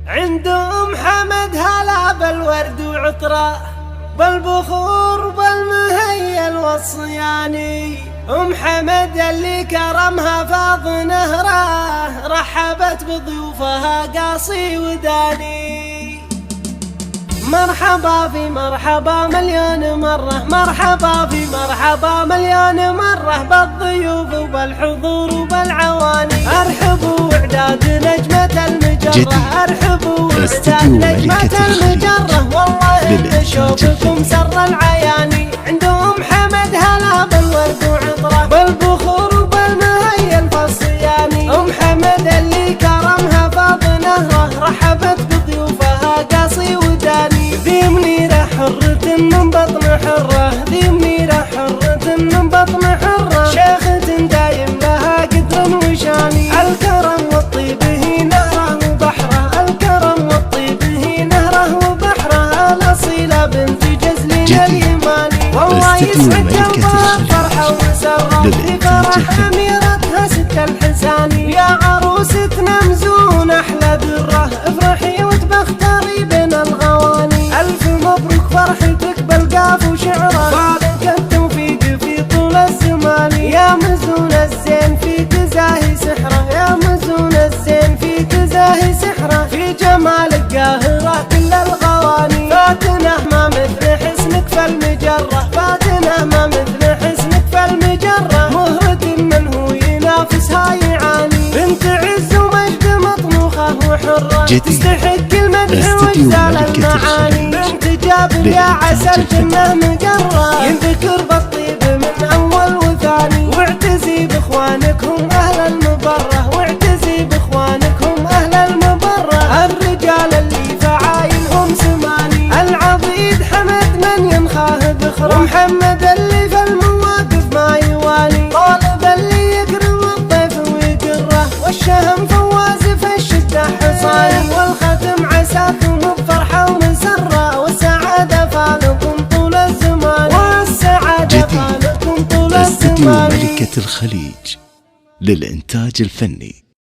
عند أم حمد هلا بالورد وعطره، بالبخور بالمهيل والصياني. أم حمد اللي كرمها فاض نهره، رحبت بضيوفها قاصي وداني. مرحبا في مرحبا مليون مرة، مرحبا في مرحبا مليون مرة، بالضيوف وبالحضور وبالعواني. ارحبوا وعداد نجمة المجرة، ارحبوا وعداد نجمة المجرة، والله ان شوفكم سر العياني. عند أم حمد هلا بالورد وعطره، بالبخور وبالمهيل فالصياني. أم حمد اللي كرمها فاض نهره، رحبت بضيوفها قاصي وداني. ذي منيرة حرة من بطن حرة، ذي منيرة حرة من بطن حرة، شيخة دايم لها قدر وشاني. الكرم والطيب هي نهره وبحره، الكرم والطيب هي نهره وبحره، الأصيلة بنت جزلين اليماني. والله يسعد قلبها فرحة ومسرة، في فرح أميرتها ست الحساني. يا عروستنا مزون أحلى درة، افرحي وتبختري بين الغواني. ألف مبروك فرحتك بالقاف وشعره، صادق التوفيق في طول الزمان. يا مزون الزين في تزاهي سحره، يا مزون الزين في تزاهي سحره، في جمالك قاهرة كل الغواني. فاتنه ما مثل حسنك فالمجرة، فاتنه ما مثل حسنك فالمجرة، مهرة من هو ينافسها يعاني. بنت عز ومجد مطموخة وحرة، تستحق المدح وجزال المعاني. بنت جابر يا عسل جنة مقرة، ينذكر بالطيب من أول وثاني. واعتزي باخوانك هم أهل المبرة، واعتزي باخوانك هم أهل المبرة، الرجال اللي فعايلهم سماني. العضيد حمد من ينخاه ذخره، ومحمد اللي في المواقف ما يوالي. طالب اللي يكرم الضيف ويقره، والشهم فواز في الشدة حصاني. والختم عساكم بفرحة ومسرة، والسعادة فالكم طول الزمان، والسعادة فالكم طول الزمان. استديو ملكة الخليج للإنتاج الفني.